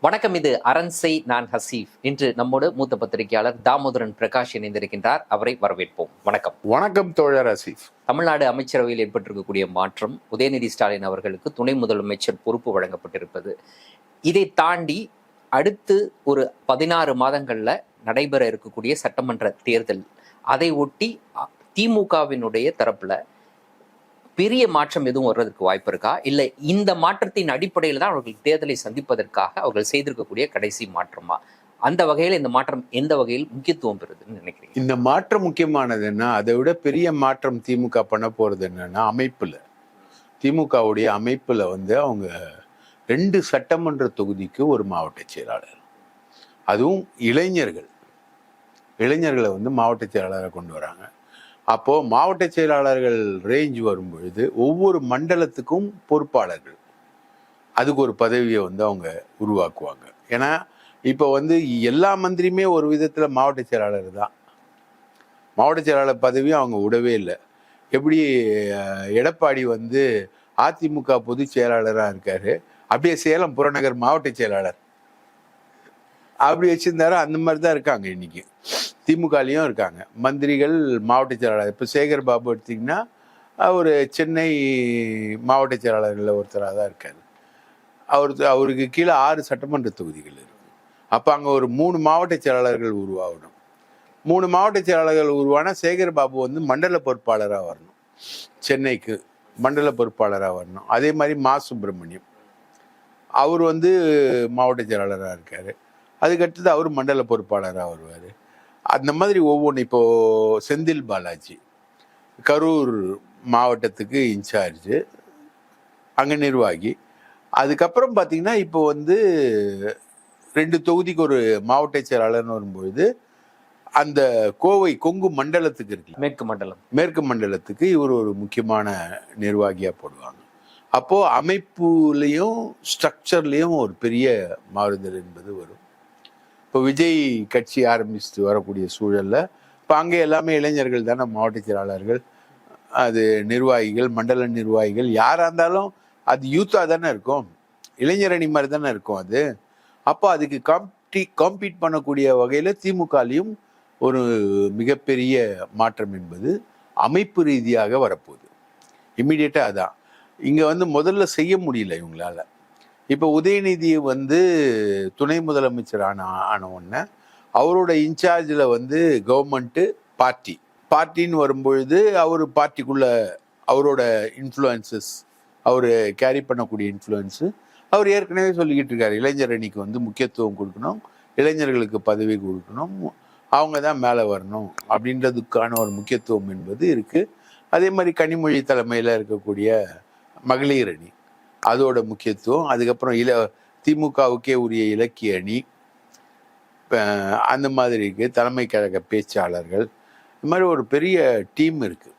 வணக்கம். இது அரண்சை. நான் ஹசீஃப். இன்று நம்மோடு மூத்த பத்திரிகையாளர் தாமோதரன் பிரகாஷ் இணைந்திருக்கின்றார். அவரை வரவேற்போம். வணக்கம். வணக்கம் தோழர் ஹசீஃப். தமிழ்நாடு அமைச்சரவையில் ஏற்பட்டிருக்கக்கூடிய மாற்றம், உதயநிதி ஸ்டாலின் அவர்களுக்கு துணை முதலமைச்சர் பொறுப்பு வழங்கப்பட்டிருப்பது, இதை தாண்டி அடுத்து ஒரு 16 மாதங்கள்ல நடைபெற இருக்கக்கூடிய சட்டமன்ற தேர்தல், அதை ஒட்டி திமுகவினுடைய தரப்புல பெரிய மாற்றம் எதுவும் வர்றதுக்கு வாய்ப்பு இருக்கா? இல்ல இந்த மாற்றத்தின் அடிப்படையில் தான் அவர்கள் தேர்தலை சந்திப்பதற்காக அவர்கள் செய்திருக்கக்கூடிய கடைசி மாற்றமா? அந்த வகையில் இந்த மாற்றம் எந்த வகையில் முக்கியத்துவம் பெறுதுன்னு நினைக்கிறீங்க? இந்த மாற்றம் முக்கியமானதுன்னா, அதை விட பெரிய மாற்றம் திமுக பண்ண போறது என்னன்னா, அமைப்புல, திமுகவுடைய அமைப்புல அவங்க 2 சட்டமன்ற தொகுதிக்கு ஒரு மாவட்ட செயலாளர், அதுவும் இளைஞர்களை மாவட்ட செயலாளரை கொண்டு வராங்க. அப்போ மாவட்ட செயலாளர்கள் ரேஞ்ச் வரும்பொழுது ஒவ்வொரு மண்டலத்துக்கும் பொறுப்பாளர்கள், அதுக்கு ஒரு பதவியை அவங்க உருவாக்குவாங்க. ஏன்னா இப்போ எல்லா மந்திரியுமே ஒரு விதத்துல மாவட்ட செயலாளர் தான். மாவட்ட செயலாளர் பதவியும் அவங்க விடவே இல்லை. எப்படி எடப்பாடி அதிமுக பொதுச் செயலாளராக இருக்காரு, அப்படியே சேலம் புறநகர் மாவட்ட செயலாளர் அப்படி வச்சிருந்தாரு. அந்த மாதிரி தான் இருக்காங்க இன்னைக்கு. திமுகலையும் இருக்காங்க மந்திரிகள் மாவட்ட செயலாளர். இப்போ சேகர் பாபு எடுத்திங்கன்னா அவர் சென்னை மாவட்ட செயலாளர்களில் ஒருத்தராக தான் இருக்காரு. அவருக்கு கீழே 6 சட்டமன்ற தொகுதிகள் இருக்கு. அப்போ அங்கே ஒரு 3 மாவட்ட செயலாளர்கள் உருவாகணும். 3 மாவட்ட செயலாளர்கள் உருவானா சேகர் பாபு மண்டல பொறுப்பாளராக வரணும், சென்னைக்கு மண்டல பொறுப்பாளராக வரணும். அதே மாதிரி மா சுப்பிரமணியம் அவர் மாவட்ட செயலாளராக இருக்காரு. அதுக்கடுத்தது அவர் மண்டல பொறுப்பாளராக வருவார். அந்த மாதிரி ஒவ்வொன்று. இப்போ செந்தில் பாலாஜி கரூர் மாவட்டத்துக்கு இன்சார்ஜு, அங்கே நிர்வாகி. அதுக்கப்புறம் பார்த்தீங்கன்னா இப்போ 2 தொகுதிக்கு ஒரு மாவட்ட செயலாளர்னு வரும்பொழுது அந்த கோவை கொங்கு மண்டலத்துக்கு இருக்கு, மேற்கு மண்டலத்துக்கு இவர் ஒரு முக்கியமான நிர்வாகியாக போடுவாங்க. அப்போ அமைப்புலையும் ஸ்ட்ரக்சர்லையும் ஒரு பெரிய மாறுதல் என்பது வரும். இப்போ விஜய் கட்சி ஆரம்பிச்சுட்டு வரக்கூடிய சூழல்ல இப்போ அங்கே எல்லாமே இளைஞர்கள் தானே மாவட்ட செயலாளர்கள், அது நிர்வாகிகள், மண்டல நிர்வாகிகள் யாராக இருந்தாலும் அது யூத்தாக தானே இருக்கும், இளைஞரணி மாதிரி தானே இருக்கும் அது. அப்போ அதுக்கு காம்பீட் பண்ணக்கூடிய வகையில் திமுகலையும் ஒரு மிகப்பெரிய மாற்றம் என்பது அமைப்பு ரீதியாக வரப்போகுது. இம்மிடியட்டாக அதான் இங்கே முதல்ல செய்ய முடியல இவங்களால. இப்போ உதயநிதி துணை முதலமைச்சர் ஆன உடனே அவரோட இன்சார்ஜில் கவர்மெண்ட்டு பார்ட்டின்னு வரும்பொழுது அவர் பார்ட்டிக்குள்ள அவரோட இன்ஃப்ளூயன்சஸ், அவர் கேரி பண்ணக்கூடிய இன்ஃப்ளூயன்ஸு அவர் ஏற்கனவே சொல்லிக்கிட்டு இருக்காரு. இளைஞர் அணிக்கு முக்கியத்துவம் கொடுக்கணும், இளைஞர்களுக்கு பதவி கொடுக்கணும், அவங்க தான் மேலே வரணும் அப்படின்றதுக்கான ஒரு முக்கியத்துவம் என்பது இருக்குது. அதே மாதிரி கனிமொழி தலைமையில் இருக்கக்கூடிய மகளிர் அணி, அதோட முக்கியத்துவம். அதுக்கப்புறம் திமுகவுக்கே உரிய இலக்கிய அணி, அந்த மாதிரி இருக்கு. தலைமை கழக பேச்சாளர்கள், இந்த மாதிரி ஒரு பெரிய டீம் இருக்கு.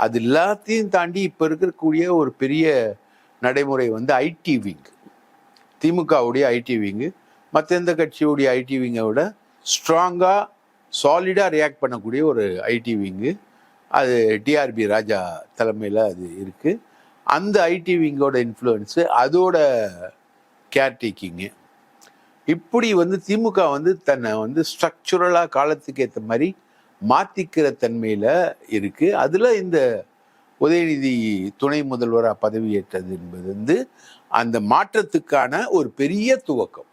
அது எல்லாத்தையும் தாண்டி இப்போ இருக்கக்கூடிய ஒரு பெரிய நடைமுறை ஐடி விங். திமுகவுடைய ஐடி விங்கு மற்ற எந்த கட்சியுடைய ஐடி விங்கை விட ஸ்ட்ராங்காக சாலிடாக ரியாக்ட் பண்ணக்கூடிய ஒரு ஐடி விங்கு, அது டிஆர்பி ராஜா தலைமையில் அது இருக்குது. அந்த ஐடி விங்கோட இன்ஃப்ளூயன்ஸு, அதோட கேர்டேக்கிங்கு, இப்படி திமுக தன்னை ஸ்ட்ரக்சுரலாக காலத்துக்கு ஏற்ற மாதிரி மாற்றிக்கிற தன்மையில் இருக்குது. அதில் இந்த உதயநிதி துணை முதல்வராக பதவியேற்றது என்பது அந்த மாற்றத்துக்கான ஒரு பெரிய துவக்கம்.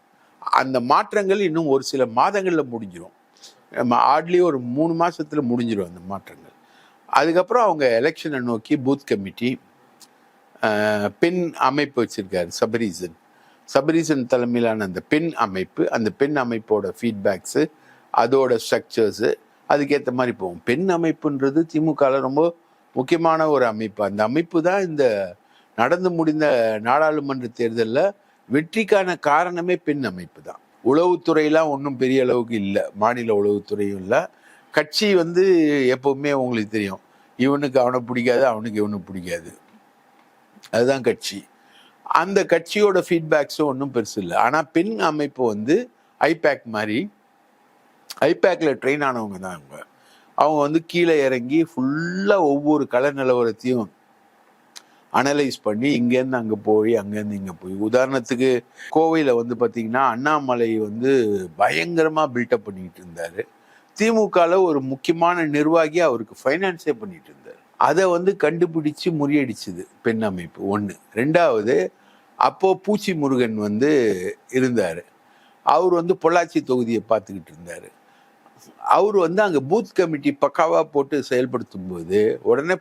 அந்த மாற்றங்கள் இன்னும் ஒரு சில மாதங்களில் முடிஞ்சிடும். ஆட்லி ஒரு 3 மாதத்தில் முடிஞ்சிடும் அந்த மாற்றங்கள். அதுக்கப்புறம் அவங்க எலெக்ஷனை நோக்கி பூத் கமிட்டி, பெண் அமைப்பு வச்சிருக்காரு சபரீசன் தலைமையிலான அந்த பெண் அமைப்பு, அந்த பெண் அமைப்போட ஃபீட்பேக்ஸு, அதோட ஸ்ட்ரக்சர்ஸு அதுக்கேற்ற மாதிரி போகும். பெண் அமைப்புன்றது திமுகவில் ரொம்ப முக்கியமான ஒரு அமைப்பு. அந்த அமைப்பு தான் இந்த நடந்து முடிந்த நாடாளுமன்ற தேர்தலில் வெற்றிக்கான காரணமே பெண் அமைப்பு தான். உளவுத்துறையெல்லாம் ஒன்றும் பெரிய அளவுக்கு இல்லை, மாநில உளவுத்துறையும் இல்லை. கட்சி எப்பவுமே உங்களுக்கு தெரியும், இவனுக்கு அவனை பிடிக்காது, அவனுக்கு இவனுக்கு பிடிக்காது, அதுதான் கட்சி. அந்த கட்சியோட ஃபீட்பேக்ஸும் ஒன்றும் பெருசு இல்லை. ஆனால் பெண் அமைப்பு ஐபேக் மாதிரி, ஐபேக்கில் ட்ரெயின் ஆனவங்க தான் அவங்க கீழே இறங்கி ஃபுல்லாக ஒவ்வொரு கள நிலவரத்தையும் அனலைஸ் பண்ணி இங்கேருந்து அங்கே போய் அங்கேருந்து இங்கே போய், உதாரணத்துக்கு கோவையில் வந்து பார்த்தீங்கன்னா அண்ணாமலை வந்து பயங்கரமாக பில்டப் பண்ணிக்கிட்டு இருந்தார். திமுகவில் ஒரு முக்கியமான நிர்வாகி அவருக்கு ஃபைனான்ஸே பண்ணிட்டு இருந்தார். அதை வந்து கண்டுபிடிச்சு முறியடிச்சுது பெண் அமைப்பு. ஒன்று. ரெண்டாவது, அப்போ பூச்சி முருகன் வந்து இருந்தார். அவர் வந்து பொள்ளாச்சி தொகுதியை பார்த்துக்கிட்டு இருந்தார். அவர் வந்து அங்கே பூத் கமிட்டி பக்காவாக போட்டு செயல்படுத்தும் போது உடனே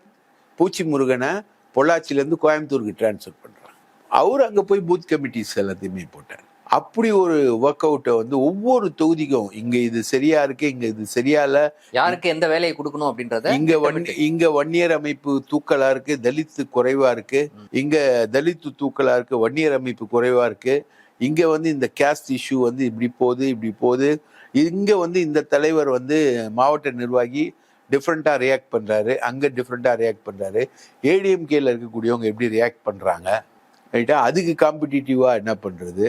பூச்சி முருகனை பொள்ளாச்சியிலேருந்து கோயம்புத்தூருக்கு டிரான்ஸ்ஃபர் பண்ணுறாங்க. அவர் அங்கே போய் பூத் கமிட்டிஸ் எல்லாத்தையுமே போட்டார். அப்படி ஒரு ஒர்க் அவுட்டை வந்து ஒவ்வொரு தொகுதிக்கும் இங்கே இது சரியா இருக்கு, இங்கே இது சரியா இல்லை, யாருக்கு எந்த வேலையை கொடுக்கணும் அப்படின்றத இங்க வன்னியர் அமைப்பு தூக்கலா இருக்கு, தலித்து குறைவா இருக்கு, இங்க தலித்து தூக்கலா இருக்கு, வன்னியர் அமைப்பு குறைவா இருக்கு, இங்க வந்து இந்த கேஸ்ட் இஷ்யூ வந்து இப்படி போகுது, இங்க வந்து இந்த தலைவர் வந்து மாவட்ட நிர்வாகி டிஃப்ரெண்டா ரியாக்ட் பண்றாரு, அங்க டிஃப்ரெண்டா ரியாக்ட் பண்றாரு, ஏடிஎம்கேல இருக்கக்கூடியவங்க எப்படி ரியாக்ட் பண்றாங்க, ரைட்டா? அதுக்கு காம்படிட்டிவா என்ன பண்றது?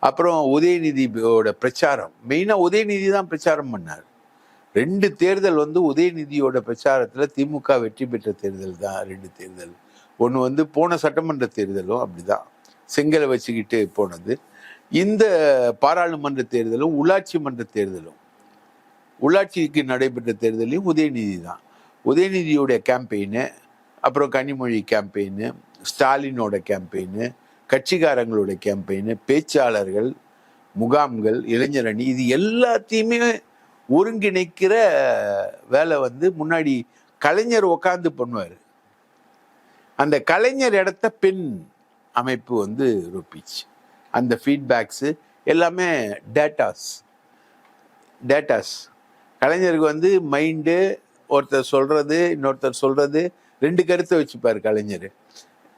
அப்புறம் உதயநிதியோட பிரச்சாரம், மெயினா உதயநிதி தான் பிரச்சாரம் பண்ணார். 2 தேர்தல் வந்து உதயநிதியோட பிரச்சாரத்துல திமுக வெற்றி பெற்ற தேர்தல் தான் 2 தேர்தல். ஒன்று வந்து போன சட்டமன்ற தேர்தலும் அப்படிதான் செங்கலை வச்சுக்கிட்டு போனது. இந்த பாராளுமன்ற தேர்தலும் உள்ளாட்சி மன்ற தேர்தலும், உள்ளாட்சிக்கு நடைபெற்ற தேர்தலையும் உதயநிதி தான். உதயநிதியோட கேம்பெயின், அப்புறம் கனிமொழி கேம்பெயின், ஸ்டாலினோட கேம்பெயின், கட்சிக்காரங்களோட கேம்பெயின், பேச்சாளர்கள், முகாம்கள், இளைஞரணி, இது எல்லாத்தையுமே ஒருங்கிணைக்கிற வேலை வந்து முன்னாடி கலைஞர் உட்காந்து பண்ணுவார். அந்த கலைஞர் இடத்த பெண் அமைப்பு வந்து ரொப்பிச்சு. அந்த ஃபீட்பேக்ஸு எல்லாமே டேட்டாஸ். கலைஞருக்கு வந்து மைண்டு, ஒருத்தர் சொல்றது இன்னொருத்தர் சொல்றது, 2 கருத்தை வச்சுப்பார் கலைஞர்.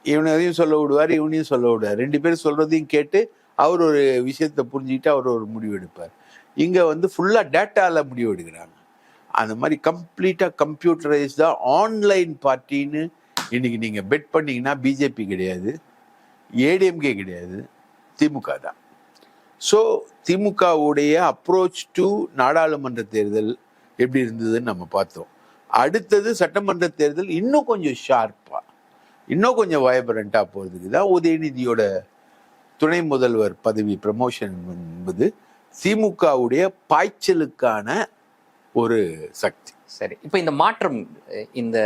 இவனையும் சொல்ல விடுவார், இவனையும் சொல்ல விடுவார். 2 பேரும் சொல்றதையும் கேட்டு அவர் ஒரு விஷயத்தை புரிஞ்சுக்கிட்டு அவர் ஒரு முடிவு எடுப்பார். இங்கே வந்து ஃபுல்லாக டேட்டாவில் முடிவு எடுக்கிறாங்க. அந்த மாதிரி கம்ப்ளீட்டாக கம்ப்யூட்டரைஸ்டாக ஆன்லைன் பார்ட்டின்னு இன்னைக்கு நீங்கள் பெட் பண்ணீங்கன்னா பிஜேபி கிடையாது, ஏடிஎம்கே கிடையாது, திமுக தான். ஸோ திமுகவுடைய அப்ரோச் டு நாடாளுமன்ற தேர்தல் எப்படி இருந்ததுன்னு நம்ம பார்த்தோம். அடுத்தது சட்டமன்ற தேர்தல் இன்னும் கொஞ்சம் ஷார்ப்பாக, இன்னும் கொஞ்சம் வைப்ரண்ட்டாக போகிறதுக்கு தான் உதயநிதியோட துணை முதல்வர் பதவி ப்ரமோஷன் என்பது திமுகவுடைய பாய்ச்சலுக்கான ஒரு சக்தி. சரி, இப்போ இந்த மாற்றம், இந்த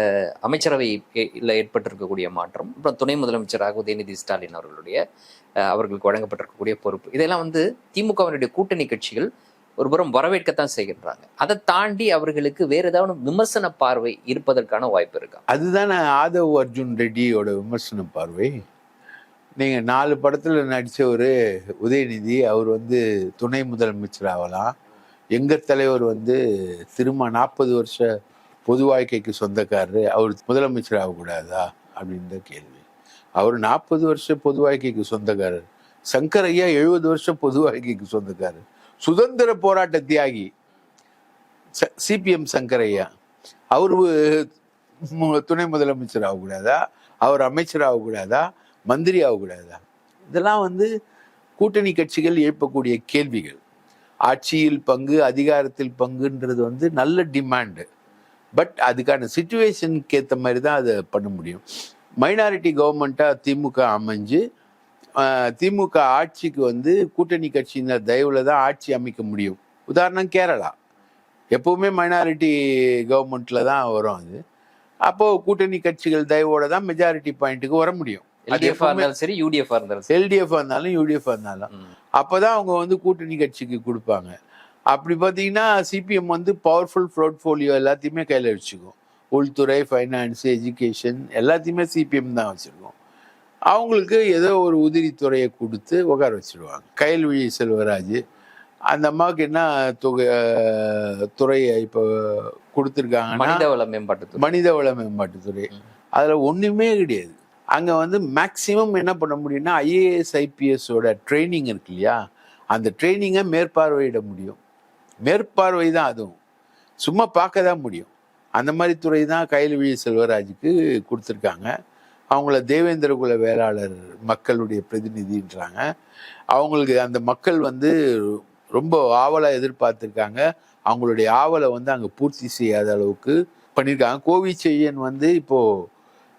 அமைச்சரவையில் ஏற்பட்டிருக்கக்கூடிய மாற்றம், அப்புறம் துணை முதலமைச்சராக உதயநிதி ஸ்டாலின் அவர்களுக்கு வழங்கப்பட்டிருக்கக்கூடிய பொறுப்பு, இதெல்லாம் வந்து திமுகவினுடைய கூட்டணி கட்சிகள் ஒரு புறம் வரவேற்கத்தான் செய்கின்றாங்க. அதை தாண்டி அவர்களுக்கு வேற ஏதாவது விமர்சன பார்வை இருப்பதற்கான வாய்ப்பு இருக்கா? அதுதானே ஆதவ் அர்ஜுன் ரெட்டியோட விமர்சன பார்வை. நீங்கள் 4 படத்தில் நடித்த ஒரு உதயநிதி அவர் வந்து துணை முதலமைச்சர் ஆகலாம். எங்கள் தலைவர் வந்து திரும்ப 40 வருஷ பொது வாழ்க்கைக்கு சொந்தக்காரரு, அவர் முதலமைச்சர் ஆகக்கூடாதா அப்படின்ற கேள்வி. அவர் 40 வருஷ பொது வாழ்க்கைக்கு சொந்தக்காரர். சங்கரையா 70 வருஷம் பொது வாழ்க்கைக்கு சொந்தக்காரர். சுதந்திர போராட்ட தியாகி சிபிஎம் சங்கரையா, அவர் துணை முதலமைச்சர் ஆகக்கூடாதா, அவர் அமைச்சர் ஆகக்கூடாதா, மந்திரி ஆகக்கூடாதா? இதெல்லாம் வந்து கூட்டணி கட்சிகள் எழுப்பக்கூடிய கேள்விகள். ஆட்சியில் பங்கு, அதிகாரத்தில் பங்குன்றது வந்து நல்ல டிமாண்டு. பட் அதுக்கான சிச்சுவேஷனுக்கு ஏற்ற மாதிரி தான் அதை பண்ண முடியும். மைனாரிட்டி கவர்மெண்ட்டாக திமுக அமைஞ்சு திமுக ஆட்சிக்கு வந்து கூட்டணி கட்சியினர் தயவுல தான் ஆட்சி அமைக்க முடியும். உதாரணம் கேரளா, எப்பவுமே மைனாரிட்டி கவர்மெண்ட்ல தான் வரும். அது அப்போ கூட்டணி கட்சிகள் தயவோட தான் மெஜாரிட்டி பாயிண்ட்டுக்கு வர முடியும். எல்டிஎஃப் இருந்தாலும் யூடிஎஃப் இருந்தாலும் அப்பதான் அவங்க வந்து கூட்டணி கட்சிக்கு கொடுப்பாங்க. அப்படி பார்த்தீங்கன்னா சிபிஎம் வந்து பவர்ஃபுல் போர்ட்ஃபோலியோ எல்லாத்தையுமே கையில் வச்சுக்கும். உள்துறை, ஃபைனான்ஸ், எஜுகேஷன் எல்லாத்தையுமே சிபிஎம் தான் வச்சுருக்கோம். அவங்களுக்கு ஏதோ ஒரு உதிரித்துறையை கொடுத்து உட்கார வச்சுருவாங்க. கயல்விழி செல்வராஜ் அந்த அம்மாவுக்கு என்ன துறையை இப்போ கொடுத்துருக்காங்கன்னா மனிதவள மேம்பாட்டுத்துறை. அதில் ஒன்றுமே கிடையாது. அங்கே வந்து மேக்சிமம் என்ன பண்ண முடியும்னா ஐஏஎஸ் ஐபிஎஸோட ட்ரைனிங் இருக்கு இல்லையா, அந்த ட்ரைனிங்கை மேற்பார்வையிட முடியும். மேற்பார்வை தான், அதுவும் சும்மா பார்க்க தான் முடியும். அந்த மாதிரி துறை தான் கயல்விழி செல்வராஜுக்கு கொடுத்துருக்காங்க. அவங்கள தேவேந்திர குல வேளாளர் மக்களுடைய பிரதிநிதின்றாங்க. அவங்களுக்கு அந்த மக்கள் வந்து ரொம்ப ஆவலாக எதிர்பார்த்துருக்காங்க. அவங்களுடைய ஆவலை வந்து அங்கே பூர்த்தி செய்யாத அளவுக்கு பண்ணியிருக்காங்க. கோவிச்செய்யன் வந்து இப்போது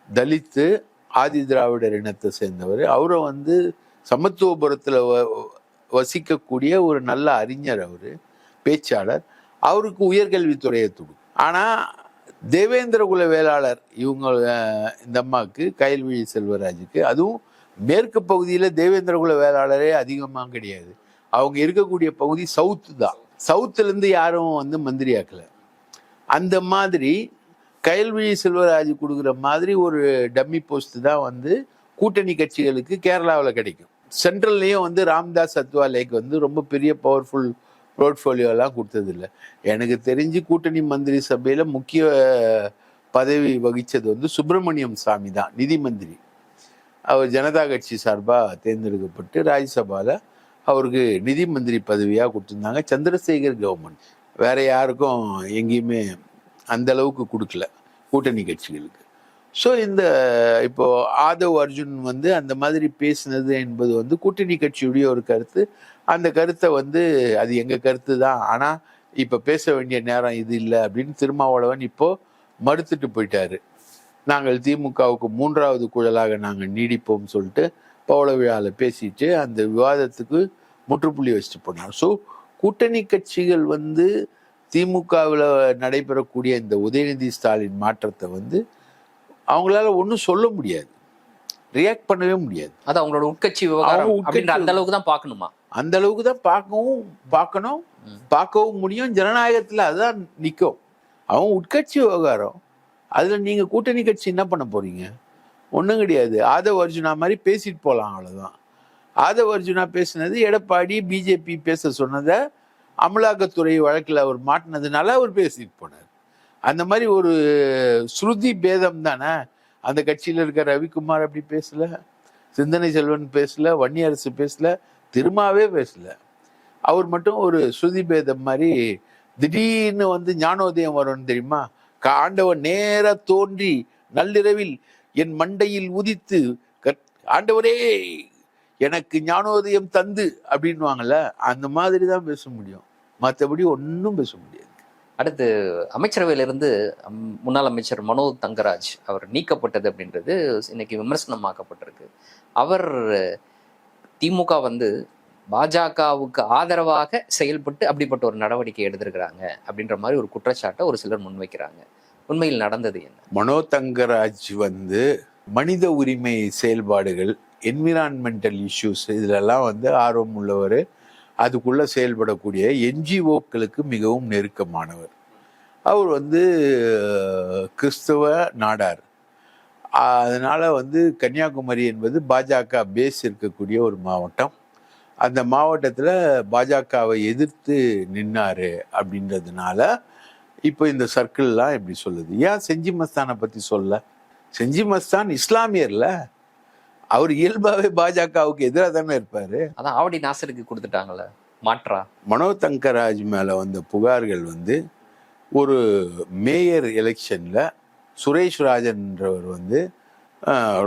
தலித்து, ஆதி திராவிடர் இனத்தை சேர்ந்தவர். அவரை வந்து சமத்துவபுரத்தில் வசிக்கக்கூடிய ஒரு நல்ல அறிஞர், அவர் பேச்சாளர். அவருக்கு உயர்கல்வித்துறையை துடு. ஆனால் தேவேந்திர குல வேளாளர் இவங்க இந்த அம்மாவுக்கு, கயல்விழி செல்வராஜுக்கு, அதுவும் மேற்கு பகுதியில் தேவேந்திர குல வேளாளரே அதிகமாக கிடையாது. அவங்க இருக்கக்கூடிய பகுதி சவுத்து தான். சவுத்துலேருந்து யாரும் வந்து மந்திரி ஆக்கலை. அந்த மாதிரி கயல்விழி செல்வராஜ் கொடுக்குற மாதிரி ஒரு டம்மி போஸ்ட் தான் வந்து கூட்டணி கட்சிகளுக்கு கேரளாவில் கிடைக்கும். சென்ட்ரல்லையும் வந்து ராம்தாஸ் அத்வாலேக்கு வந்து ரொம்ப பெரிய பவர்ஃபுல் போர்ட்ஃபோலியோலாம் கொடுத்ததில்லை. எனக்கு தெரிஞ்சு கூட்டணி மந்திரி சபையில் முக்கிய பதவி வகித்தது வந்து சுப்பிரமணியம் சாமி தான், நிதி மந்திரி. அவர் ஜனதா கட்சி சார்பாக தேர்ந்தெடுக்கப்பட்டு ராஜ்யசபாவில் அவருக்கு நிதி மந்திரி பதவியாக கொடுத்துருந்தாங்க. சந்திரசேகர் கவர்மெண்ட் வேற யாருக்கும் எங்கேயுமே அந்த அளவுக்கு கொடுக்கல கூட்டணி கட்சிகளுக்கு. ஸோ இந்த இப்போ ஆதவ் அர்ஜுன் வந்து அந்த மாதிரி பேசினது என்பது வந்து கூட்டணி கட்சியுடைய ஒரு கருத்து. அந்த கருத்தை வந்து அது எங்கள் கருத்து தான், ஆனால் இப்போ பேச வேண்டிய நேரம் இது இல்லை அப்படின்னு திருமாவளவன் இப்போ மறுத்துட்டு போயிட்டாரு. நாங்கள் திமுகவுக்கு 3வது குழலாக நாங்கள் நீடிப்போம் சொல்லிட்டு பவள விழாவில் பேசிட்டு அந்த விவாதத்துக்கு முற்றுப்புள்ளி வச்சுட்டு போனார். ஸோ கூட்டணி கட்சிகள் வந்து திமுகவில் நடைபெறக்கூடிய இந்த உதயநிதி ஸ்டாலின் மாற்றத்தை வந்து அவங்களால ஒன்றும் சொல்ல முடியாது, ரியாக்ட் பண்ணவே முடியாது. அது அவங்களோட உட்கட்சி விவகாரம் அப்படின்ற அந்த அளவுக்கு தான் பார்க்கணுமா? அந்த அளவுக்கு தான் பார்க்கவும் முடியும். ஜனநாயகத்தில் அதுதான் நிற்கும். அவங்க உட்கட்சி விவகாரம். அதில் நீங்கள் கூட்டணி கட்சி என்ன பண்ண போறீங்க? ஒன்றும் கிடையாது. ஆதவ் அர்ஜுனா மாதிரி பேசிட்டு போகலாம், அவ்வளோதான். ஆதவ் அர்ஜுனா பேசினது எடப்பாடி பிஜேபி பேச சொன்னதை அமலாக்கத்துறை வழக்கில் அவர் மாட்டினதுனால அவர் பேசிட்டு போனார். அந்த மாதிரி ஒரு ஸ்ருதி பேதம் தானே. அந்த கட்சியில் இருக்க ரவிக்குமார் அப்படி பேசல, சிந்தனை செல்வன் பேசல, வன்னியரசு பேசல, திருமாவே பேசல. அவர் மட்டும் ஒரு ஸ்ருதி பேதம் மாதிரி திடீர்னு வந்து ஞானோதயம் வரும்னு தெரியுமா? ஆண்டவன் நேர தோன்றி நள்ளிரவில் என் மண்டையில் உதித்து ஆண்டவரே எனக்கு ஞானோதயம் தந்து அப்படின்வாங்கல்ல, அந்த மாதிரி தான் பேச முடியும். மற்றபடி ஒன்றும் பேச முடியாது. அடுத்து அமைச்சரவையிலிருந்து முன்னாள் அமைச்சர் மனோ தங்கராஜ் அவர் நீக்கப்பட்டது அப்படின்றது இன்னைக்கு விமர்சனமாக்கப்பட்டிருக்கு. அவர் திமுக வந்து பாஜகவுக்கு ஆதரவாக செயல்பட்டு அப்படிப்பட்ட ஒரு நடவடிக்கை எடுத்திருக்கிறாங்க அப்படின்ற மாதிரி ஒரு குற்றச்சாட்டை ஒரு சிலர் முன்வைக்கிறாங்க. உண்மையில் நடந்தது என்ன? மனோ தங்கராஜ் வந்து மனித உரிமை செயல்பாடுகள், என்விரான்மெண்டல் இஷ்யூஸ் இதிலெல்லாம் வந்து ஆர்வம் உள்ளவர். அதுக்குள்ள செயல்படக்கூடிய என்ஜிஓக்களுக்கு மிகவும் நெருக்கமானவர். அவர் வந்து கிறிஸ்தவ நாடார். அதனால வந்து கன்னியாகுமரி என்பது பாஜக பேஸ் இருக்கக்கூடிய ஒரு மாவட்டம். அந்த மாவட்டத்தில் பாஜகவை எதிர்த்து நின்னாரு அப்படின்றதுனால இப்போ இந்த சர்க்கிள்லாம் எப்படி சொல்லுது. ஏன் செஞ்சி மஸ்தானை பற்றி சொல்ல? செஞ்சி மஸ்தான் இஸ்லாமியர்ல, அவர் இயல்பாவே பாஜகவுக்கு எதிராக தானே இருப்பாரு. அதான் ஆவடி நாசருக்கு கொடுத்துட்டாங்களே மாற்றா. மனோ தங்கராஜ் மேல வந்த புகார்கள் வந்து ஒரு மேயர் எலெக்ஷன்ல சுரேஷ் ராஜன்றவர் வந்து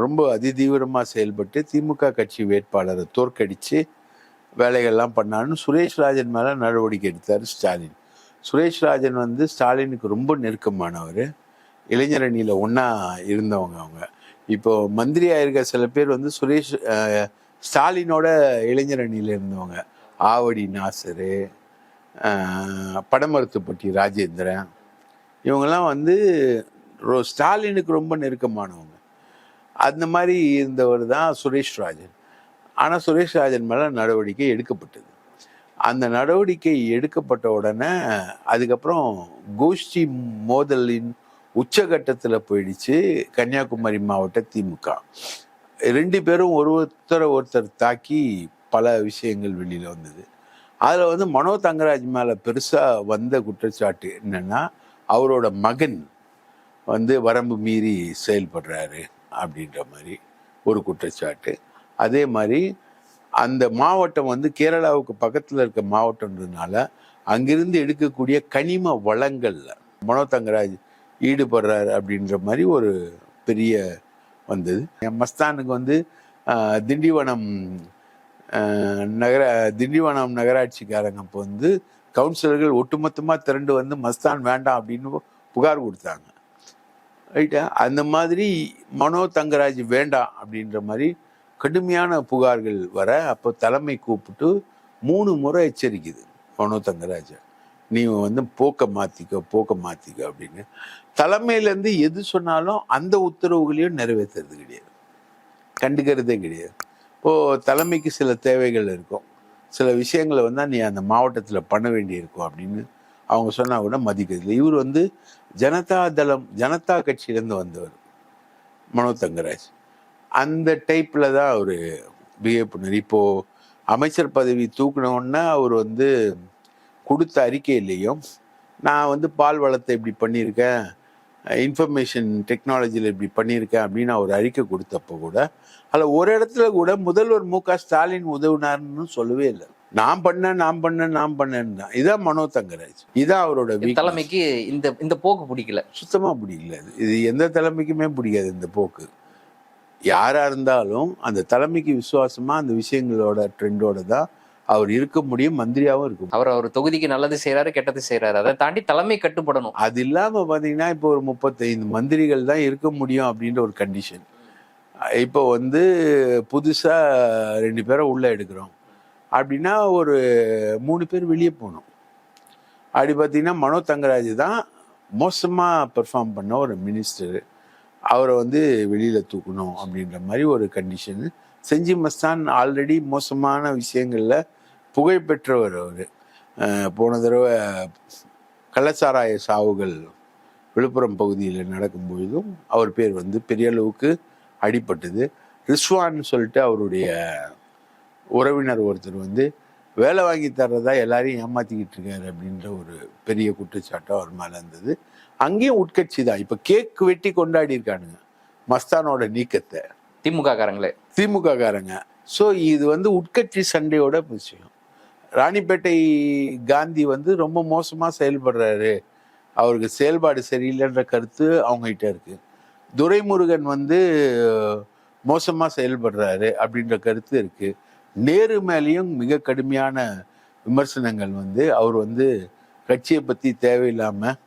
ரொம்ப அதிதீவிரமாக செயல்பட்டு திமுக கட்சி வேட்பாளரை தோற்கடிச்சு வேலைகள்லாம் பண்ணான்னு சுரேஷ் ராஜன் மேலே நடவடிக்கை எடுத்தார் ஸ்டாலின். சுரேஷ் ராஜன் வந்து ஸ்டாலினுக்கு ரொம்ப நெருக்கமானவர். இளைஞர் அணியில் ஒன்றா இருந்தவங்க. அவங்க இப்போ மந்திரி ஆயிருக்க சில பேர் வந்து ஸ்டாலினோட இளைஞர் அணியில் இருந்தவங்க. ஆவடி நாசரு, படமருத்துப்பட்டி ராஜேந்திரன், இவங்கெல்லாம் வந்து ஸ்டாலினுக்கு ரொம்ப நெருக்கமானவங்க. அந்த மாதிரி இருந்தவர் தான் சுரேஷ் ராஜன். ஆனால் சுரேஷ் ராஜன் மேலே நடவடிக்கை எடுக்கப்பட்டது. அந்த நடவடிக்கை எடுக்கப்பட்ட உடனே அதுக்கப்புறம் கோஷ்டி மோதலின் உச்சகட்டத்தில் போயிடுச்சு கன்னியாகுமரி மாவட்ட திமுக. 2 பேரும் ஒருத்தர் தாக்கி பல விஷயங்கள் வெளியில் வந்தது. அதில் வந்து மனோ தங்கராஜ் மேலே பெருசாக வந்த குற்றச்சாட்டு என்னென்னா, அவரோட மகன் வந்து வரம்பு மீறி செயல்படுறாரு அப்படின்ற மாதிரி ஒரு குற்றச்சாட்டு. அதே மாதிரி அந்த மாவட்டம் வந்து கேரளாவுக்கு பக்கத்தில் இருக்க மாவட்டம்ன்றதுனால அங்கிருந்து எடுக்கக்கூடிய கனிம வளங்கள்ல மனோ தங்கராஜ் ஈடுபடுறாரு அப்படின்ற மாதிரி ஒரு பெரிய வந்தது. மஸ்தானுக்கு வந்து திண்டிவனம் நகராட்சிக்காரங்க அப்போ வந்து கவுன்சிலர்கள் ஒட்டுமொத்தமாக திரண்டு வந்து மஸ்தான் வேண்டாம் அப்படின்னு புகார் கொடுத்தாங்க. ரைட்டா? அந்த மாதிரி மனோ தங்கராஜ் வேண்டாம் அப்படின்ற மாதிரி கடுமையான புகார்கள் வர அப்போ தலைமை கூப்பிட்டு 3 முறை எச்சரிக்குது மனோ தங்கராஜ. நீ வந்து போக்க மாத்திக்க அப்படின்னு. தலைமையிலேருந்து எது சொன்னாலும் அந்த உத்தரவுகளையும் நிறைவேற்றுறது கிடையாது, கண்டுக்கிறதே கிடையாது. இப்போது தலைமைக்கு சில தேவைகள் இருக்கும், சில விஷயங்களை வந்து நீ அந்த மாவட்டத்தில் பண்ண வேண்டியிருக்கும் அப்படின்னு அவங்க சொன்னா கூட மதிக்கிறது. இவர் வந்து ஜனதா கட்சியிலேருந்து வந்தவர் மனோ தங்கராஜ். அந்த டைப்பில் தான் அவர் பிஹேவ் பண்ணார். இப்போது அமைச்சர் பதவி தூக்கினோன்னா அவர் வந்து கொடுத்த அறிக்கையிலையும் நான் வந்து பால் வளத்தை இப்படி பண்ணியிருக்கேன், இன்ஃபர்மேஷன் டெக்னாலஜியில் இப்படி பண்ணியிருக்கேன் அப்படின்னு அவர் அறிக்கை கொடுத்தப்போ கூட அதில் ஒரு இடத்துல கூட முதல்வர் மு.க. ஸ்டாலின் உதவினார்னு சொல்லவே இல்லை. நான் பண்ணேன் தான். இதான் மனோ தங்கராஜ், இதான் அவரோட தலைமைக்கு இந்த போக்கு பிடிக்கல, சுத்தமா பிடிக்கல. இது எந்த தலைமைக்குமே பிடிக்காது இந்த போக்கு. யாரா இருந்தாலும் அந்த தலைமைக்கு விசுவாசமா அந்த விஷயங்களோட ட்ரெண்டோட தான் அவர் இருக்க முடியும், மந்திரியாவும் இருக்கும். அவர் தொகுதிக்கு நல்லது செய்யறாரு, கெட்டது செய்யறாரு, அதை தாண்டி தலைமை கட்டுப்படணும். அது இல்லாம பாத்தீங்கன்னா இப்போ ஒரு 35 மந்திரிகள் தான் இருக்க முடியும் அப்படின்ற ஒரு கண்டிஷன். இப்போ வந்து புதுசா 2 பேரை உள்ள எடுக்கிறோம் அப்படின்னா ஒரு 3 பேர் வெளியே போகணும். அப்படி பார்த்தீங்கன்னா மனோ தங்கராஜ் தான் மோசமாக பெர்ஃபார்ம் பண்ண ஒரு மினிஸ்டர், அவரை வந்து வெளியில் தூக்கணும் அப்படின்ற மாதிரி ஒரு கண்டிஷன். செஞ்சி மஸ்தான் ஆல்ரெடி மோசமான விஷயங்களில் புகழ்பெற்றவர். அவர் போன தடவை கள்ளச்சாராய சாவுகள் விழுப்புரம் பகுதியில் நடக்கும்பொழுதும் அவர் பேர் வந்து பெரிய அளவுக்கு அடிபட்டது. ரிஸ்வான்னு சொல்லிட்டு அவருடைய உறவினர் ஒருத்தர் வந்து வேலை வாங்கி தர்றதா எல்லாரையும் ஏமாத்திக்கிட்டு இருக்காரு அப்படின்ற ஒரு பெரிய குற்றச்சாட்டு அவர் மேலே இருந்தது. அங்கேயும் உட்கட்சி தான். இப்போ கேக் வெட்டி கொண்டாடி இருக்கானுங்க மஸ்தானோட நீக்கத்தை திமுக காரங்க. ஸோ இது வந்து உட்கட்சி சண்டையோட விஷயம். ராணிப்பேட்டை காந்தி வந்து ரொம்ப மோசமாக செயல்படுறாரு, அவருக்கு செயல்பாடு சரியில்லைன்ற கருத்து அவங்ககிட்ட இருக்கு. துரைமுருகன் வந்து மோசமாக செயல்படுறாரு அப்படின்ற கருத்து இருக்கு. நேரு மேலேயும் மிக கடுமையான விமர்சனங்கள் வந்து அவர் வந்து கட்சியை பற்றி தேவையில்லாமல்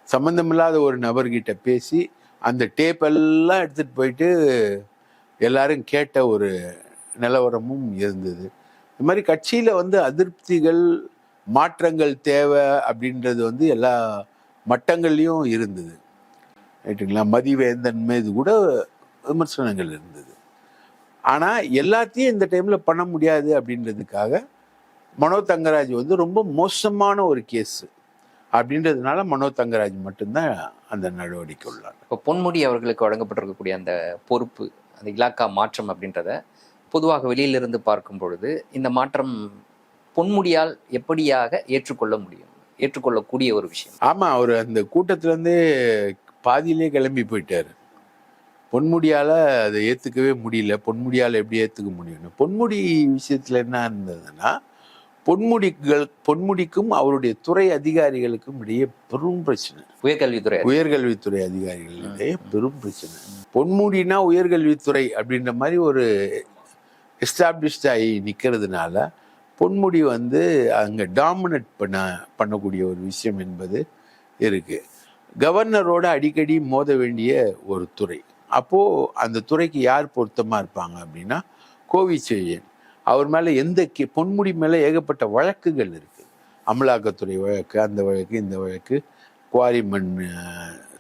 சம்மந்தமில்லாத ஒரு நபர்கிட்ட பேசி அந்த டேப் எல்லாம் எடுத்துகிட்டு போயிட்டு எல்லாரும் கேட்ட ஒரு நிலவரமும் இருந்தது. இது மாதிரி கட்சியில் வந்து அதிருப்திகள் மாற்றங்கள் தேவை அப்படின்றது வந்து எல்லா மட்டங்கள்லையும் இருந்தது. ரைட்டுங்களா? மதிவேந்தன் மீது கூட விமர்சனங்கள் இருந்தது. ஆனால் எல்லாத்தையும் இந்த டைமில் பண்ண முடியாது அப்படின்றதுக்காக மனோ தங்கராஜ் வந்து ரொம்ப மோசமான ஒரு கேஸ் அப்படின்றதுனால மனோ தங்கராஜ் மட்டும்தான் அந்த நடவடிக்கை உள்ளார். இப்போ பொன்முடி அவர்களுக்கு வழங்கப்பட்டிருக்கக்கூடிய அந்த பொறுப்பு, அந்த இலாக்கா மாற்றம் அப்படின்றத பொதுவாக வெளியிலிருந்து பார்க்கும் பொழுது இந்த மாற்றம் பொன்முடியால் எப்படியாக ஏற்றுக்கொள்ளக்கூடிய ஒரு விஷயம். ஆமாம், அவர் அந்த கூட்டத்திலேருந்தே பாதியிலே கிளம்பி போயிட்டார். பொன்முடியால் அதை ஏற்றுக்கவே முடியல. பொன்முடியால் எப்படி ஏற்றுக்க முடியும்னு பொன்முடி விஷயத்தில் என்ன இருந்ததுன்னா, பொன்முடிக்கும் அவருடைய துறை அதிகாரிகளுக்கும் இடையே பெரும் பிரச்சனை. உயர்கல்வித்துறை அதிகாரிகளிடையே பெரும் பிரச்சனை. பொன்முடினா உயர்கல்வித்துறை அப்படின்ற மாதிரி ஒரு எஸ்டாப்ளிஷ்ட் ஆகி நிற்கிறதுனால பொன்முடி வந்து அங்கே டாமினேட் பண்ணக்கூடிய ஒரு விஷயம் என்பது இருக்கு. கவர்னரோட அடிக்கடி மோத வேண்டிய ஒரு துறை. அப்போது அந்த துறைக்கு யார் பொருத்தமாக இருப்பாங்க அப்படின்னா கோவிச்செழியன். அவர் மேலே பொன்முடி மேலே ஏகப்பட்ட வழக்குகள் இருக்குது. அமலாக்கத்துறை வழக்கு, அந்த வழக்கு, இந்த வழக்கு, குவாரி மண்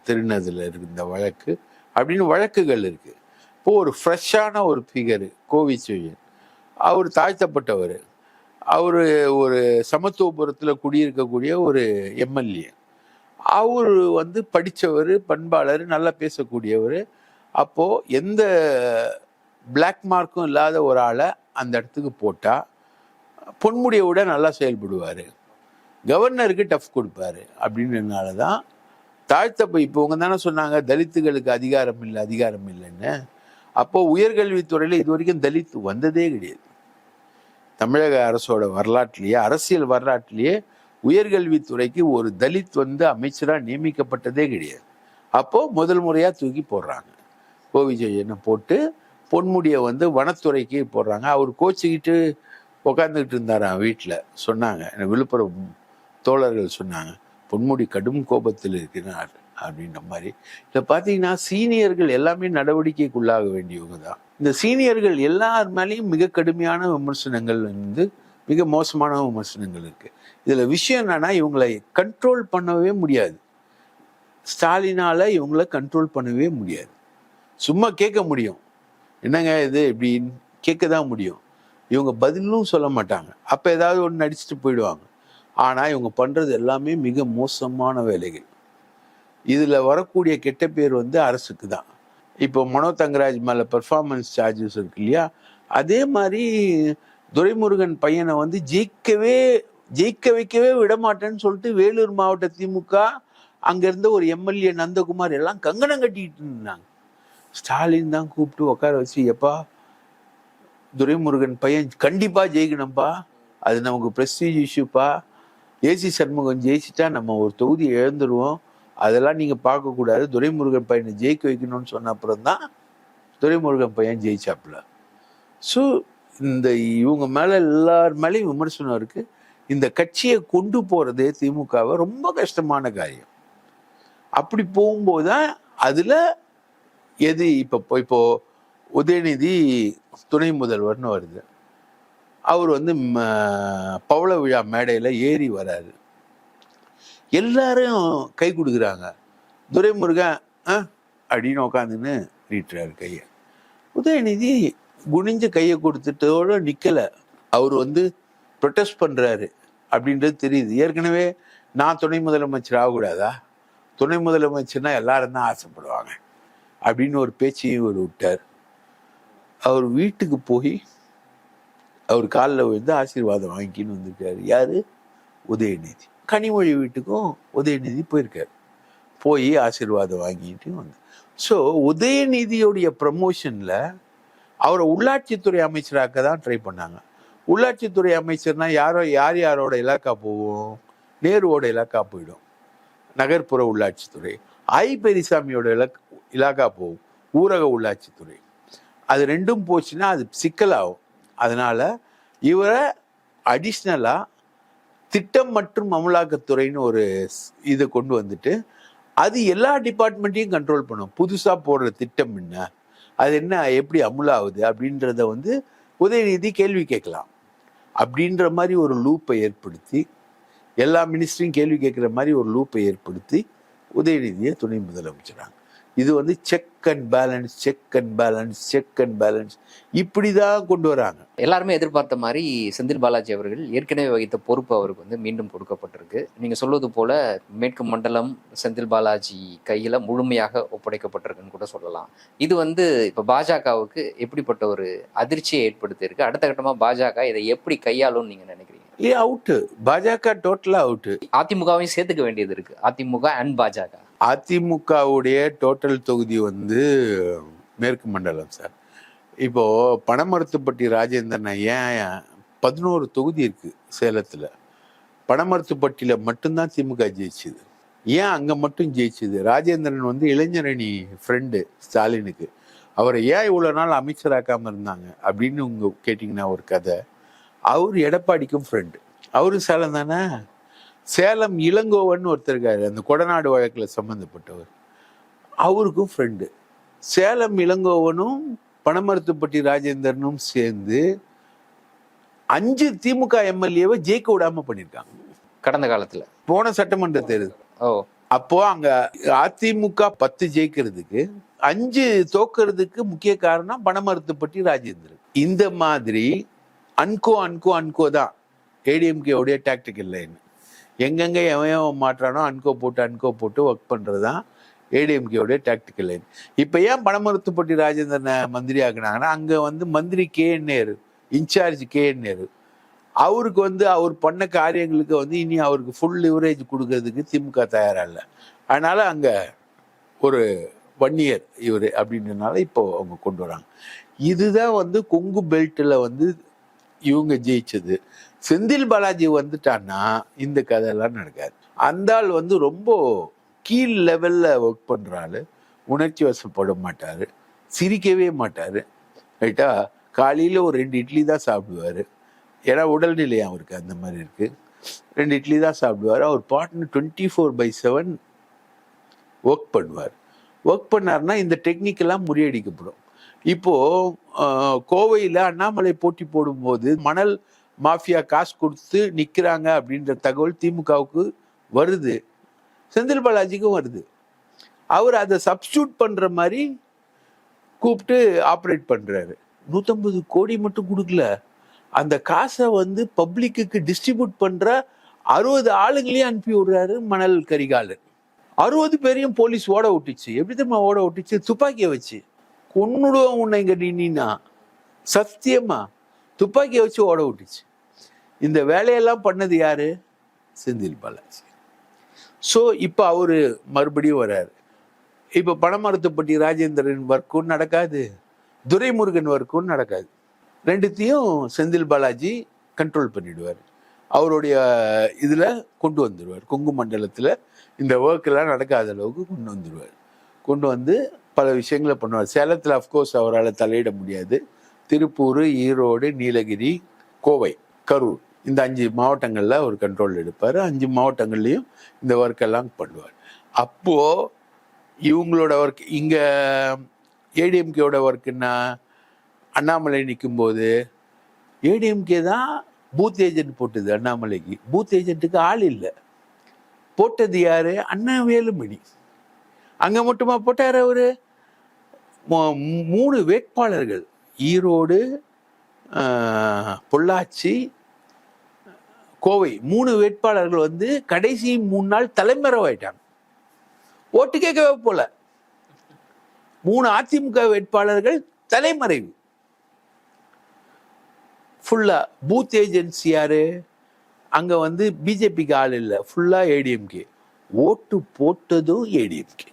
திருநதில் இருந்த வழக்கு அப்படின்னு வழக்குகள் இருக்குது. இப்போது ஒரு ஃப்ரெஷ்ஷான ஒரு ஃபிகரு கோவிச்செழியன். அவர் தாழ்த்தப்பட்டவர். அவர் ஒரு சமத்துவபுரத்தில் குடியிருக்கக்கூடிய ஒரு எம்எல்ஏ. அவர் வந்து படித்தவர், பண்பாளர், நல்லா பேசக்கூடியவர். அப்போது எந்த பிளாக் மார்க்கும் இல்லாத ஒரு ஆளை அந்த இடத்துக்கு போட்டால் பொன்முடியை விட நல்லா செயல்படுவார், கவர்னருக்கு டஃப் கொடுப்பாரு அப்படின்றதுனால தான் இப்போ இவங்க தானே சொன்னாங்க தலித்துகளுக்கு அதிகாரம் இல்லைன்னு. அப்போது உயர்கல்வித்துறையில் இது வரைக்கும் தலித் வந்ததே கிடையாது. தமிழக அரசோட வரலாற்றிலேயே, அரசியல் வரலாற்றிலேயே உயர்கல்வித்துறைக்கு ஒரு தலித் வந்து அமைச்சராக நியமிக்கப்பட்டதே கிடையாது. அப்போது முதல் முறையாக தூக்கி போடுறாங்க. கோவிச்செழியனை போட்டு பொன்முடியை வந்து வனத்துறைக்கு போடுறாங்க. அவர் கோச்சிக்கிட்டு உக்காந்துக்கிட்டு இருந்தாராம் வீட்டில். சொன்னாங்க, விழுப்புரம் தோழர்கள் சொன்னாங்க, பொன்முடி கடும் கோபத்தில் இருக்கிறார். அப்படின்ற மாதிரி. இதில் பார்த்தீங்கன்னா சீனியர்கள் எல்லாமே நடவடிக்கைக்குள்ளாக வேண்டியவங்க தான். இந்த சீனியர்கள் எல்லார் மேலேயும் மிக கடுமையான விமர்சனங்கள் வந்து மிக மோசமான விமர்சனங்கள் இருக்கு. இதில் விஷயம் என்னன்னா இவங்களை கண்ட்ரோல் பண்ணவே முடியாது. ஸ்டாலினால இவங்களை கண்ட்ரோல் பண்ணவே முடியாது. சும்மா கேட்க முடியும், என்னங்க இது இப்படின்னு கேட்க தான் முடியும். இவங்க பதிலும் சொல்ல மாட்டாங்க. அப்போ ஏதாவது ஒன்று நடிச்சுட்டு போயிடுவாங்க. ஆனால் இவங்க பண்ணுறது எல்லாமே மிக மோசமான வேலைகள். இதில் வரக்கூடிய கெட்ட பேர் வந்து அரசுக்கு தான். இப்போ மனோ தங்கராஜ் மேலே பெர்ஃபார்மன்ஸ் சார்ஜஸ் இருக்கு இல்லையா, அதே மாதிரி துரைமுருகன் பையனை வந்து ஜெயிக்க வைக்கவே விடமாட்டேன்னு சொல்லிட்டு வேலூர் மாவட்ட திமுக அங்கேருந்து ஒரு எம்எல்ஏ நந்தகுமார் எல்லாம் கங்கணம் கட்டிக்கிட்டு இருந்தாங்க. ஸ்டாலின் தான் கூப்பிட்டு உட்கார வச்சு, எப்பா துரைமுருகன் பையன் கண்டிப்பாக ஜெயிக்கணும்ப்பா, அது நமக்கு ப்ரெஸ்டீஜ் இஷ்யூப்பா, ஏசி சண்முகம் ஜெயிச்சுட்டா நம்ம ஒரு தொகுதி இழந்துருவோம், அதெல்லாம் நீங்கள் பார்க்கக்கூடாது, துரைமுருகன் பையனை ஜெயிக்க வைக்கணும்னு சொன்ன அப்புறம் தான் துரைமுருகன் பையன் ஜெயிச்சாப்புல. ஸோ இந்த இவங்க மேலே எல்லார் மேலேயும் விமர்சனம் இருக்குது. இந்த கட்சியை கொண்டு போகிறதே திமுகவை ரொம்ப கஷ்டமான காரியம். அப்படி போகும்போது தான் அதில் எது இப்போ உதயநிதி துணை முதல்வர்னு வருது. அவர் வந்து பவள விழா மேடையில் ஏறி வராரு, எல்லாரும் கை கொடுக்குறாங்க. துரைமுருகன் அப்படின்னு உட்காந்துன்னு நீட்டுறாரு கையை. உதயநிதி குனிஞ்ச கையை கொடுத்துட்டோட நிற்கலை. அவர் வந்து ப்ரொட்டஸ்ட் பண்ணுறாரு அப்படின்றது தெரியுது. ஏற்கனவே நான் துணை முதலமைச்சர் ஆகக்கூடாதா, துணை முதலமைச்சர்னா எல்லாரும் தான் ஆசைப்படுவாங்க அப்படின்னு ஒரு பேச்சையும் ஒரு விட்டார். அவர் வீட்டுக்கு போய் அவர் காலில் விழுந்து ஆசீர்வாதம் வாங்கிக்கின்னு வந்திருக்காரு. யாரு? உதயநிதி. கனிமொழி வீட்டுக்கும் உதயநிதி போயிருக்காரு, போய் ஆசீர்வாதம் வாங்கிட்டு வந்து. ஸோ உதயநிதியுடைய ப்ரமோஷனில் அவரை உள்ளாட்சித்துறை அமைச்சராக்க தான் ட்ரை பண்ணாங்க. உள்ளாட்சித்துறை அமைச்சர்னா யாரோட இலாக்கா போவோம்? நேருவோட இலாக்கா போயிடும், நகர்ப்புற உள்ளாட்சித்துறை. பெரியசாமியோட இலாக்கா போகும், ஊரக உள்ளாட்சித்துறை. அது ரெண்டும் போச்சுன்னா அது சிக்கலாகும். அதனால இவரை அடிஷ்னலா திட்டம் மற்றும் அமலாக்கத்துறைன்னு ஒரு இதை கொண்டு வந்துட்டு அது எல்லா டிபார்ட்மெண்ட்டையும் கண்ட்ரோல் பண்ணும். புதுசாக போடுற திட்டம் என்ன, அது என்ன, எப்படி அமுலாகுது அப்படின்றத வந்து உதயநிதி கேள்வி கேட்கலாம். அப்படின்ற மாதிரி ஒரு லூப்பை ஏற்படுத்தி, எல்லா மினிஸ்டரையும் கேள்வி கேட்குற மாதிரி ஒரு லூப்பை ஏற்படுத்தி உதயநிதியை துணை முதலமைச்சராங்க. இது வந்து செக் அண்ட் பேலன்ஸ் இப்படி தான் கொண்டு வராங்க. எல்லாருமே எதிர்பார்த்த மாதிரி செந்தில் பாலாஜி அவர்கள் ஏற்கனவே வகித்த பொறுப்பு அவருக்கு வந்து மீண்டும் கொடுக்கப்பட்டிருக்கு. நீங்க சொல்வது போல மேற்கு மண்டலம் செந்தில் பாலாஜி கையில முழுமையாக ஒப்படைக்கப்பட்டிருக்குன்னு கூட சொல்லலாம். இது வந்து இப்ப பாஜகவுக்கு எப்படிப்பட்ட ஒரு அதிர்ச்சியை ஏற்படுத்தி இருக்கு? அடுத்த கட்டமா பாஜக இதை எப்படி கையாளும் நீங்க நினைக்கிறீங்க? அவுட்டு, பாஜக டோட்டலா அவுட்டு. அதிமுகவையும் சேர்த்துக்க வேண்டியது இருக்கு, அதிமுக அண்ட் பாஜக. அதிமுகவுடைய டோட்டல் தொகுதி வந்து மேற்கு மண்டலம் சார். இப்போ பனமரத்துப்பட்டி ராஜேந்திரன் ஏன் 11 தொகுதி இருக்கு சேலத்துல, பனமரத்துப்பட்டியில மட்டும்தான் திமுக ஜெயிச்சுது. ஏன் அங்க மட்டும் ஜெயிச்சுது? ராஜேந்திரன் வந்து இளைஞரணி ஃப்ரெண்டு ஸ்டாலினுக்கு. அவரை ஏன் இவ்வளவு நாள் அமைச்சராக்காம இருந்தாங்க அப்படின்னு உங்க கேட்டீங்கன்னா ஒரு கதை. அவர் எடப்பாடிக்கும் ஃப்ரெண்டு, அவரும் சேலம் தானே. சேலம் இளங்கோவன் ஒருத்தர் இருக்காரு, அந்த கொடநாடு வழக்கில் சம்மந்தப்பட்டவர், அவருக்கும் ஃப்ரெண்டு. சேலம் இளங்கோவனும் பனமரத்துப்பட்டி ராஜேந்திரனும் சேர்ந்து 5 திமுக எம்எல்ஏவை ஜெயிக்க விடாம பண்ணியிருக்காங்க கடந்த காலத்துல, போன சட்டமன்ற தேர்தல். அப்போ அங்க அதிமுக 10 ஜெயிக்கிறதுக்கு 5 தோக்கிறதுக்கு முக்கிய காரணம் பனமரத்துப்பட்டி ராஜேந்திரன். இந்த மாதிரி அன்கோ தான் ஏடிஎம்கேவுடைய டாக்டிக்கல் லைன். எங்கெங்க எவன் மாற்றானோ அன்கோ போட்டு ஒர்க் பண்ணுறது தான் ஏடிஎம்கேவுடைய டாக்டிக்கல் லைன். இப்போ ஏன் பனமரத்துப்பட்டி ராஜேந்திரனை மந்திரி ஆக்குனாங்கன்னா, அங்கே வந்து மந்திரி KN Nehru, in charge KN Nehru, அவருக்கு வந்து அவர் பண்ண காரியங்களுக்கு வந்து இனி அவருக்கு ஃபுல் லிவரேஜ் கொடுக்கறதுக்கு திமுக தயாராக இல்லை. அதனால அங்கே ஒரு 1 இயர் இவர் அப்படின்றதுனால இப்போ அவங்க கொண்டு வராங்க. இதுதான் வந்து கொங்கு பெல்ட்டில் வந்து இவங்க ஜெயிச்சது. செந்தில் பாலாஜி வந்துட்டான்னா இந்த கதையெல்லாம் நடக்காது. அந்த ஆள் வந்து ரொம்ப கீழ் லெவல்ல ஒர்க் பண்றாரு, உணர்ச்சி வசப்பட மாட்டாரு, சிரிக்கவே மாட்டாரு. ரைட்டா, காலையில ஒரு 2 இட்லி தான் சாப்பிடுவாரு. ஏன்னா உடல்நிலை அவருக்கு அந்த மாதிரி இருக்கு. 2 இட்லி தான் சாப்பிடுவாரு. அவர் பார்ட்னர் 24/7 ஒர்க் பண்ணுவார். ஒர்க் பண்ணார்னா இந்த டெக்னிக்கெல்லாம் முறியடிக்கப்படும். இப்போ கோவையில் அண்ணாமலை போட்டி போடும்போது மணல் மாஃபியா காசு கொடுத்து நிற்கிறாங்க அப்படின்ற தகவல் திமுகவுக்கு வருது, செந்தில் பாலாஜிக்கும் வருது. அவர் அதை சப்ஸ்டியூட் பண்ற மாதிரி கூப்பிட்டு ஆப்ரேட் பண்றாரு. 150 கோடி மட்டும் கொடுக்கல, அந்த காசை வந்து பப்ளிக்கு டிஸ்ட்ரிபியூட் பண்ற 60 ஆளுங்களையும் அனுப்பி விடுறாரு மணல் கரிகாலன். 60 பேரையும் போலீஸ் ஓட விட்டுச்சு. எப்படி தெரியுமா ஓட விட்டுச்சு? துப்பாக்கியை வச்சு. கொன்னுடுவோம் உன்னை இங்க நின்னா, சத்தியமா துப்பாக்கியை வச்சு ஓட விட்டுச்சு. இந்த வேலையெல்லாம் பண்ணது யாரு? செந்தில் பாலாஜி. ஸோ இப்போ அவரு மறுபடியும் வர்றாரு. இப்போ பணமரத்துப்பட்டி ராஜேந்திரன் ஒர்க்கும் நடக்காது, துரைமுருகன் ஒர்க்கும் நடக்காது. ரெண்டுத்தையும் செந்தில் பாலாஜி கண்ட்ரோல் பண்ணிடுவார். அவருடைய இதில் கொண்டு வந்துடுவார். கொங்கு மண்டலத்தில் இந்த ஒர்க்கெல்லாம் நடக்காத அளவுக்கு கொண்டு வந்துடுவார். கொண்டு வந்து பல விஷயங்களை பண்ணுவார். சேலத்தில் அஃப்கோர்ஸ் அவரால் தலையிட முடியாது. திருப்பூர், ஈரோடு, நீலகிரி, கோவை, கரூர், இந்த 5 மாவட்டங்களில் அவர் கண்ட்ரோல் எடுப்பார். 5 மாவட்டங்கள்லையும் இந்த ஒர்க்கெல்லாம் பண்ணுவார். அப்போது இவங்களோட ஒர்க், இங்கே ஏடிஎம்கேயோட ஒர்க்குன்னா அண்ணாமலை நிற்கும்போது ஏடிஎம்கே தான் பூத் ஏஜென்ட் போட்டது அண்ணாமலைக்கு. பூத் ஏஜென்ட்டுக்கு ஆள் இல்லை. போட்டது யாரு? அண்ணா வேலுமணி. அங்கே மட்டுமா போட்டார் அவரு? 3 வேட்பாளர்கள், ஈரோடு, பொள்ளாச்சி, கோவை, 3 வேட்பாளர்கள் வந்து கடைசி 3 நாள் தலைமறைவாயிட்டாங்க. ஓட்டு கேட்கவே போல. 3 அதிமுக வேட்பாளர்கள் தலைமறைவு. ஃபுல்லா பூத் ஏஜென்சி யாரு? அங்க வந்து பிஜேபிக்கு ஆள் இல்லை, ஃபுல்லா ஏடிஎம்கே. ஓட்டு போட்டதும் ஏடிஎம்கே.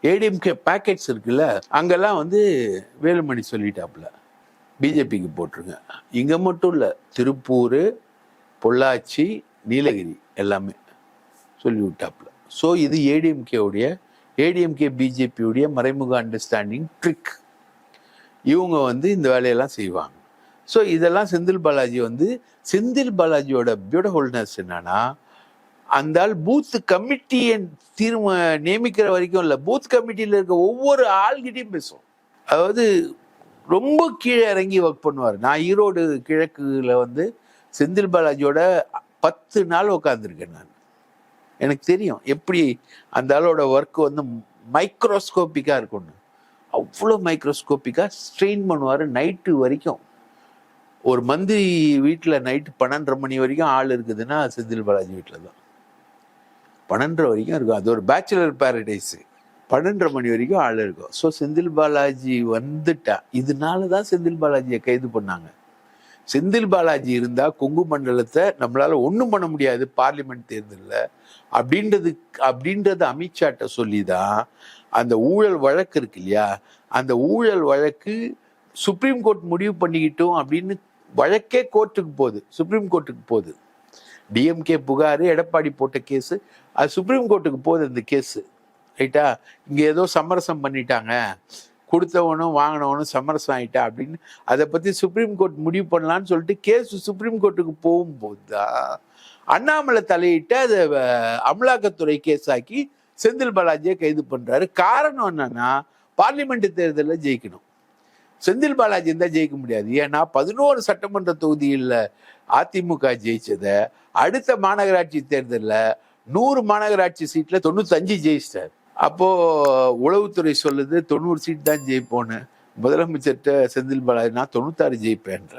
ஏடிஎம்கே பேக்கெட்ஸ் இருக்குல்ல, அங்கெல்லாம் வந்து வேலுமணி சொல்லிட்டாப்புல பிஜேபிக்கு போட்டுருங்க. இங்க மட்டும் இல்லை, திருப்பூர், பொள்ளாச்சி, நீலகிரி எல்லாமே சொல்லி விட்டாப்புல. ஸோ இது ஏடிஎம்கே பிஜேபியுடைய மறைமுக அண்டர்ஸ்டாண்டிங் ட்ரிக். இவங்க வந்து இந்த வேலையெல்லாம் செய்வாங்க. ஸோ இதெல்லாம் செந்தில் பாலாஜியோட பியூட்டிஃபுல்னஸ் என்னன்னா, அந்த ஆள் பூத் கமிட்டியை நியமிக்கிற வரைக்கும் இல்லை, பூத் கமிட்டியில் இருக்க ஒவ்வொரு ஆள்கிட்டையும் பேசும். அதாவது ரொம்ப கீழே இறங்கி ஒர்க் பண்ணுவார். நான் ஈரோடு கிழக்குல வந்து செந்தில் பாலாஜியோட 10 நாள் உட்காந்துருக்கேன் நான். எனக்கு தெரியும் எப்படி அந்த ஆளோட ஒர்க் வந்து மைக்ரோஸ்கோப்பிக்காக இருக்கும்னு. அவ்வளோ மைக்ரோஸ்கோப்பிக்காக ஸ்ட்ரெயின் பண்ணுவார் நைட்டு வரைக்கும். ஒரு மந்திரி வீட்டில் நைட்டு 12:30 மணி வரைக்கும் ஆள் இருக்குதுன்னா செந்தில் பாலாஜி வீட்டில் தான் 12:30 வரைக்கும் இருக்கும். அது ஒரு பேச்சுலர் பேரடைஸ். 12:30 மணி வரைக்கும் ஆள் இருக்கும். ஸோ செந்தில் பாலாஜி வந்துட்டா, இதனால தான் செந்தில் பாலாஜியை கைது பண்ணாங்க. செந்தில் பாலாஜி இருந்தா கொங்கு மண்டலத்தை நம்மளால ஒன்றும் பண்ண முடியாது பார்லிமெண்ட் தேர்தலில் அப்படின்றது அமித்ஷாட்ட சொல்லிதான் அந்த ஊழல் வழக்கு இருக்கு இல்லையா, அந்த ஊழல் வழக்கு சுப்ரீம் கோர்ட் முடிவு பண்ணிக்கிட்டோம் அப்படின்னு வழக்கே கோர்ட்டுக்கு போகுது, சுப்ரீம் கோர்ட்டுக்கு போகுது. டிஎம்கே புகார், எடப்பாடி போட்ட கேஸு, அது சுப்ரீம் கோர்ட்டுக்கு போகுது அந்த கேஸு. ரைட்டா? இங்கே ஏதோ சமரசம் பண்ணிட்டாங்க, கொடுத்தவனும் வாங்கினவனும் சமரசம் ஆயிட்டா அப்படின்னு அதை பற்றி சுப்ரீம் கோர்ட் முடிவு பண்ணலான்னு சொல்லிட்டு கேஸ் சுப்ரீம் கோர்ட்டுக்கு போகும்போது தான் அண்ணாமலை தலையிட்டு அதை அமலாக்கத்துறை கேஸ் ஆக்கி செந்தில் பாலாஜியை கைது பண்ணுறாரு. காரணம் என்னன்னா, பார்லிமெண்ட் தேர்தலில் ஜெயிக்கணும். செந்தில் பாலாஜி இருந்தால் ஜெயிக்க முடியாது. ஏன்னா 11 சட்டமன்ற தொகுதியில் அதிமுக ஜெயிச்சதை அடுத்த மாநகராட்சி தேர்தலில் 100 மாநகராட்சி சீட்டில் 95 ஜெயிச்சிட்டார். அப்போது உளவுத்துறை சொல்லுது 90 சீட் தான் ஜெயிப்போன்னு. முதலமைச்சர்கிட்ட செந்தில் பாலாஜி நான் 96 ஜெயிப்பேன்ற,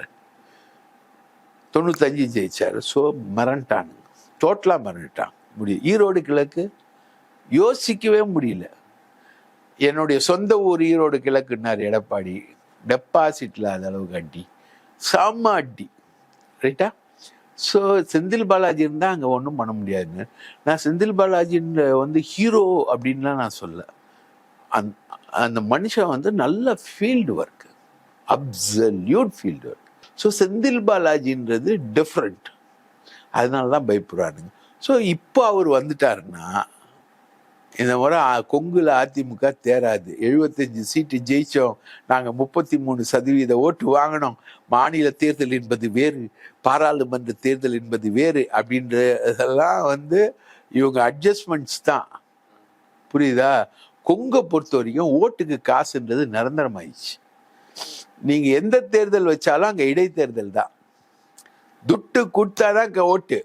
95 ஜெயிச்சார். ஸோ மிரண்டானுங்க, டோட்டலாக மிரண்டான். முடியும். ஈரோடு கிழக்கு யோசிக்கவே முடியல. என்னுடைய சொந்த ஊர் ஈரோடு கிழக்குன்னார் எடப்பாடி. டெபாசிட்ல அது அளவுக்கு அடி, செம்ம அடி. ரைட்டா? ஸோ செந்தில் பாலாஜி இருந்தால் அங்கே ஒன்றும் பண்ண முடியாதுன்னு. நான் செந்தில் பாலாஜின்ற வந்து ஹீரோ அப்படின்லாம் நான் சொல்ல. அந்த மனுஷன் வந்து நல்ல field work, absolute field work. So Senthil பாலாஜின்றது டிஃப்ரெண்ட். அதனால தான் பயப்படுறானுங்க. ஸோ இப்போ அவர் வந்துட்டாருன்னா இந்த முறை கொங்குல அதிமுக தேராது. 75 சீட்டு ஜெயிச்சோம், நாங்கள் 33% ஓட்டு வாங்கினோம், மாநில தேர்தல் என்பது வேறு, பாராளுமன்ற தேர்தல் என்பது வேறு அப்படின்றதெல்லாம் வந்து இவங்க அட்ஜஸ்ட்மெண்ட்ஸ் தான். புரியுதா? கொங்கை பொறுத்த வரைக்கும் ஓட்டுக்கு காசுன்றது நிரந்தரமாயிடுச்சு. நீங்க எந்த தேர்தல் வச்சாலும் அங்க இடைத்தேர்தல் தான். துட்டு கொடுத்தாதான் ஓட்டு.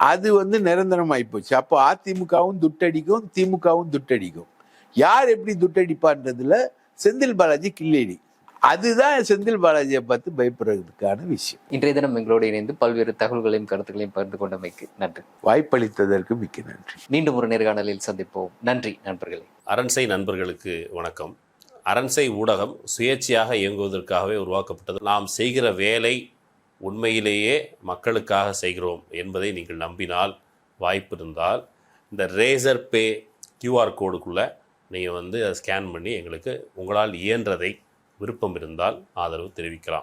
அது நிரந்தரமாயி போச்சு. அப்போ அதிமுகவும் துட்டடிக்கும், திமுகவும் துட்டடிக்கும். யார் எப்படி துட்டடிப்பான்றதுல செந்தில் பாலாஜி கில்லேடி. அதுதான் செந்தில் பாலாஜியை பார்த்து பயப்படுறதுக்கான விஷயம். இன்றைய தினம் எங்களோடு இணைந்து பல்வேறு தகவல்களையும் கருத்துக்களையும் பகிர்ந்து கொண்டமைக்கு நன்றி. வாய்ப்பளித்ததற்கு மிக்க நன்றி. மீண்டும் ஒரு நேர்காணலில் சந்திப்போம். நன்றி நண்பர்களே. அரண்சை நண்பர்களுக்கு வணக்கம். அரண்சை ஊடகம் சுயேட்சையாக இயங்குவதற்காகவே உருவாக்கப்பட்டது. நாம் செய்கிற வேலை உண்மையிலேயே மக்களுக்காக செய்கிறோம் என்பதை நீங்கள் நம்பினால், வாய்ப்பு இருந்தால் இந்த ரேசர் பே கியூஆர் கோடுக்குள்ளே நீங்கள் அதை ஸ்கேன் பண்ணி எங்களுக்கு உங்களால் இயன்றதை விருப்பம் இருந்தால் ஆதரவு தெரிவிக்கலாம்.